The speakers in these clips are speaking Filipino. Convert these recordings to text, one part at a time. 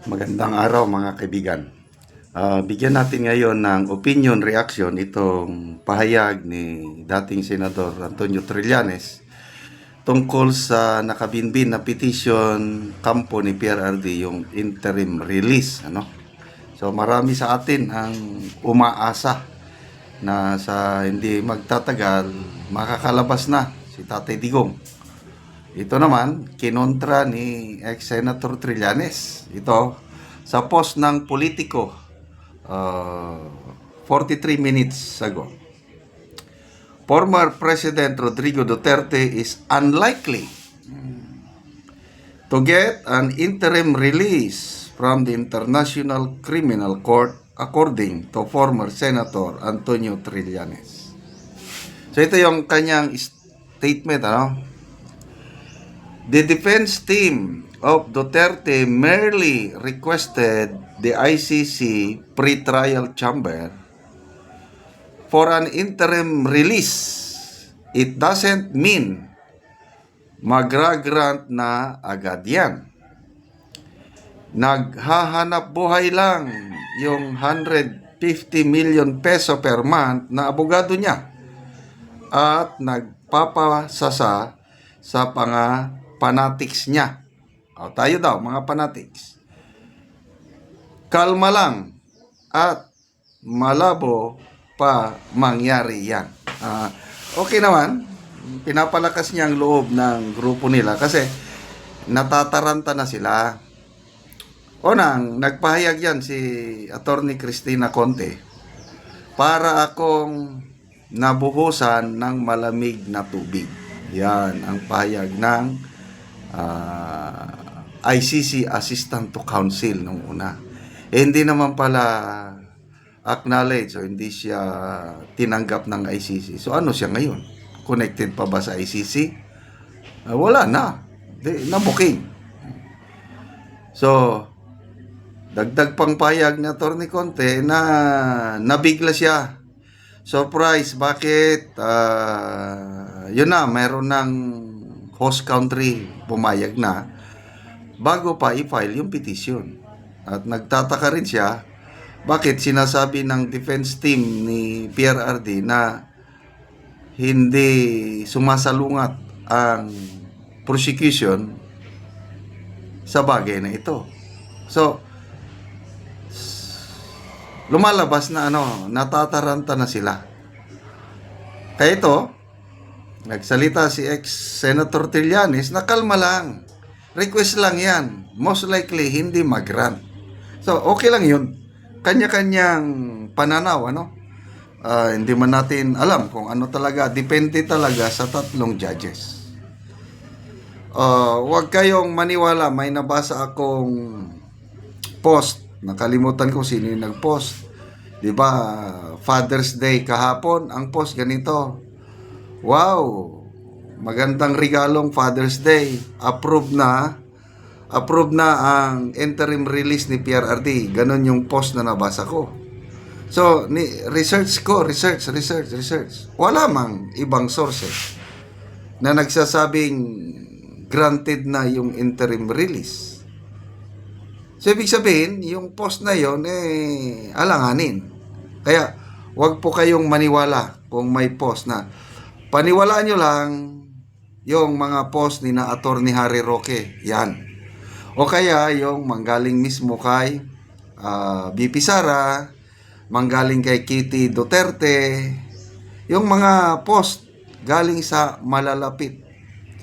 Magandang araw mga kaibigan. Bigyan natin ngayon ng opinion reaction itong pahayag ni dating Senador Antonio Trillanes tungkol sa nakabinbin na petition kampo ni PRRD, yung interim release. So marami sa atin ang umaasa na sa hindi magtatagal makakalabas na si Tatay Digong. Ito naman, kinontra ni ex-Senator Trillanes. Ito, sa post ng Politico, 43 minutes ago. Former President Rodrigo Duterte is unlikely to get an interim release from the International Criminal Court according to former Senator Antonio Trillanes. So ito yung kanyang statement, The defense team of Duterte merely requested the ICC pre-trial chamber for an interim release. It doesn't mean magra-grant na agad yan. Naghahanap buhay lang yung 150 million peso per month na abogado niya at nagpapasasa sa panatics niya. Tayo daw, mga fanatics. Kalma lang at malabo pa mangyari yan. Okay naman, pinapalakas niya ang loob ng grupo nila kasi natataranta na sila. Unang, nagpahayag yan si Attorney Cristina Conte para akong nabuhusan ng malamig na tubig. Yan ang pahayag ng ICC Assistant to Counsel nung una. Hindi naman pala acknowledge o hindi siya tinanggap ng ICC. So ano siya ngayon? Connected pa ba sa ICC? Wala na. Na-booking. So, dagdag pang pahayag ni Atty. Conte na nabigla siya. Surprise, bakit? Yun na, mayroon ng host country pumayag na bago pa i-file yung petition. At nagtataka rin siya bakit sinasabi ng defense team ni PRRD na hindi sumasalungat ang prosecution sa bagay na ito. So, lumalabas na natataranta na sila. Kaya ito, nagsalita si ex-Senator Trillanes na kalma lang. Request lang yan. Most likely, hindi mag-grant. So, okay lang yun. Kanya-kanyang pananaw, hindi man natin alam kung ano talaga. Depende talaga sa tatlong judges. Huwag kayong maniwala. May nabasa akong post. Nakalimutan ko sino yung nag-post. Diba, Father's Day kahapon, ang post ganito. Wow, magandang regalong Father's Day. Approve na ang interim release ni PRRD. Ganon yung post na nabasa ko. So, research. Wala mang ibang sources na nagsasabing granted na yung interim release. So, ibig sabihin, yung post na yon alanganin. Kaya, wag po kayong maniwala kung may post na. Paniwalaan nyo lang yung mga post ni na Atty. Harry Roque. Yan. O kaya yung manggaling mismo kay BP Sara, manggaling kay Kitty Duterte, yung mga post galing sa malalapit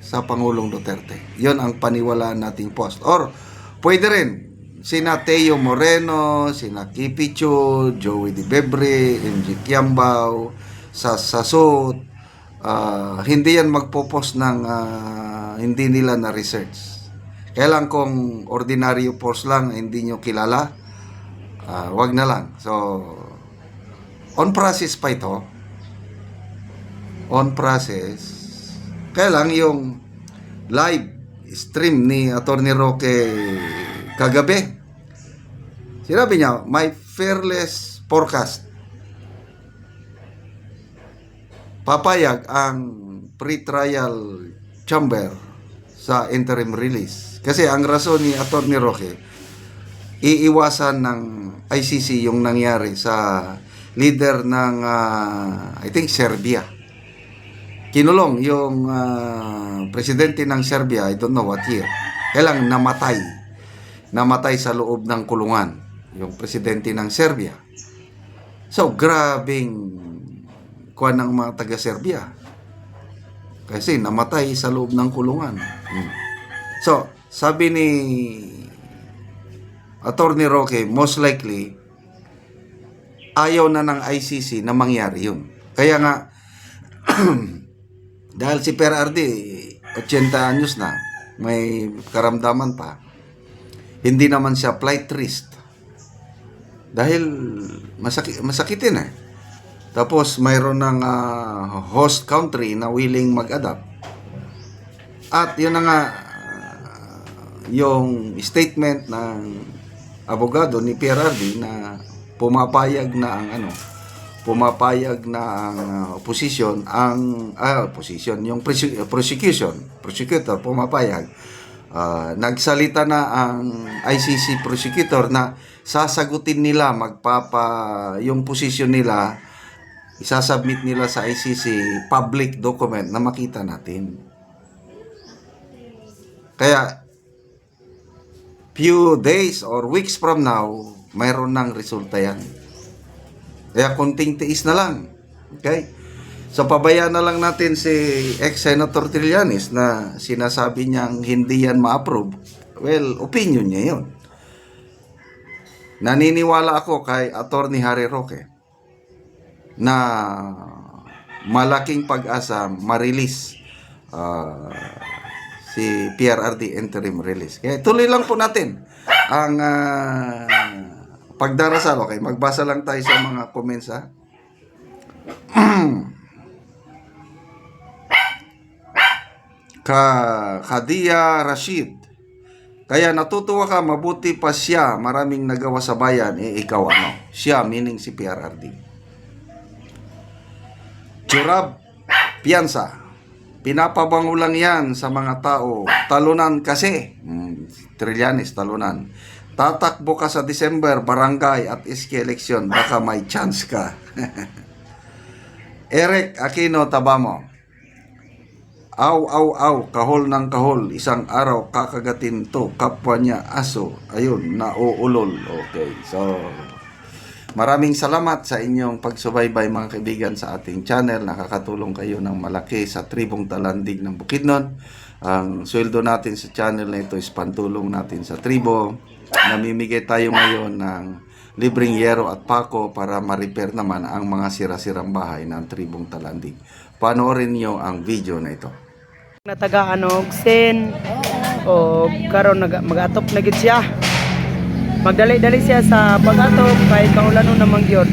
sa Pangulong Duterte. Yon ang paniwalaan nating post. Or pwede rin sina Teo Moreno, sina Kipicho, Joey Di Bebre, MJ Kiambao, sa Sasot. Hindi yan magpo-post ng hindi nila na-research. Kaya lang kung ordinaryo post lang, hindi nyo kilala, wag na lang. So, on process pa ito. On process. Kaya lang yung live stream ni Atty. Roque kagabi, sinabi niya, my fearless forecast. Papayag ang pre-trial chamber sa interim release. Kasi ang rason ni Atty. Roque, iiwasan ng ICC yung nangyari sa leader ng I think Serbia. Kinulong yung presidente ng Serbia, I don't know what year. Kailang namatay sa loob ng kulungan yung presidente ng Serbia. So grabing kuwan ng mga taga Serbia kasi namatay sa loob ng kulungan. So sabi ni Attorney Roque, most likely ayaw na ng ICC na mangyari yun. Kaya nga dahil si PRRD 80 anyos na, may karamdaman pa, hindi naman siya flight risk dahil masakitin eh. Tapos mayroon ng host country na willing mag-adapt. At yun na nga yung statement ng abogado ni PRRD na pumapayag na ang opposition yung prosecutor pumapayag. Nagsalita na ang ICC prosecutor na sasagutin nila yung position nila, isasubmit nila sa ICC public document na makita natin. Kaya few days or weeks from now mayroon ng resulta yan. Kaya kunting tiis na lang. Okay? So pabayaan na lang natin si ex-Senator Trillanes na sinasabi niyang hindi yan ma-approve. Well, opinion niya yun. Naniniwala ako kay Attorney Harry Roque na malaking pag-asa ma-release si PRRD interim release. Kaya tuloy lang po natin ang pagdarasal. Okay, magbasa lang tayo sa mga comments ha. Khadia Rashid, kaya natutuwa ka, mabuti pa siya, maraming nagawa sa bayan, ikaw ano? Siya, meaning si PRRD. Churab Piansa, pinapabango lang yan sa mga tao, talunan kasi. Trillanes, talunan. Tatakbo ka sa December, barangay at iski eleksyon, baka may chance ka. Eric Aquino Tabamo, aw, kahol ng kahol, isang araw kakagatin to, kapwa niya aso, ayun, nauulol. Okay, so maraming salamat sa inyong pagsubaybay mga kaibigan sa ating channel. Nakakatulong kayo ng malaki sa Tribong Talandig ng Bukidnon. Ang sweldo natin sa channel na ito is pantulong natin sa tribo. Namimigay tayo ngayon ng libreng yero at pako para ma-repair naman ang mga sira-sirang bahay ng Tribong Talandig. Panoorin nyo ang video na ito. Natagaan og sin o karon mag-atop na gid siya. Magdali-dali siya sa pag-atop kay kaulanon na mangyod.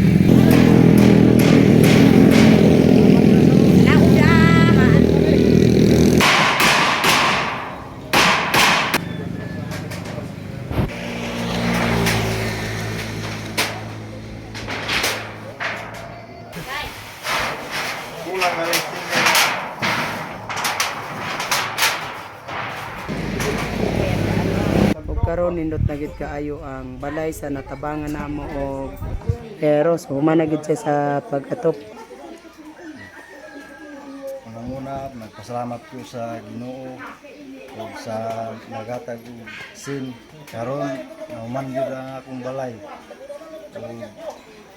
Karon nindot na gid kaayo ang balay sa natabangan namo og pero so human na gid siya sa pag-atop. Unang-una, nagpasalamat ko sa Ginoo o sa nagatag og sin karon human gyud ang akong balay.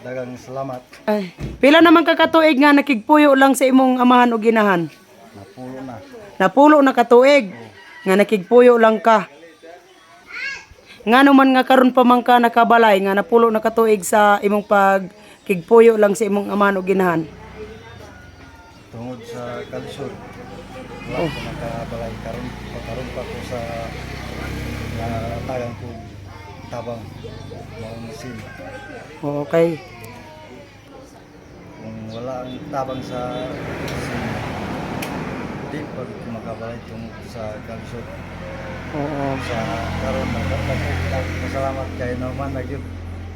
Daghang salamat. Ay, pila naman ka katuig nga nakigpuyo lang sa imong amahan o ginahan? Napulo na. Napulo na katuig nga nakigpuyo lang ka. Nga naman nga karon pa man ka nakabalay nga napulo na katuig sa imong pagkigpuyo lang sa imong amahan o ginahan. Tungod sa kalisod. Wala ko nakabalay karon pa ko sa natagang ko tabang maong sin. Okay. Kung wala ang tabang sa sin, di pa ko makabalay tungod sa kalisod. Oo. Sa karon nagpasalamat kay Norman na gyud.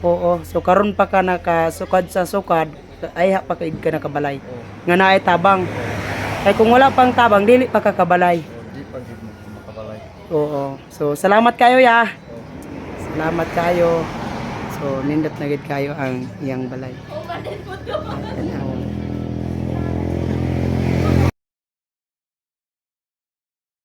Oo, so karon pa ka nakasukad sa sukad, ay pa kaig ka nakabalay. Nga naay tabang. Kay kung wala pang tabang dili pa ka kabalay. Di pa gyud makabalay. Oo. So salamat kayo ya. O, Salamat kayo. So nindot na gid kayo ang iyang balay.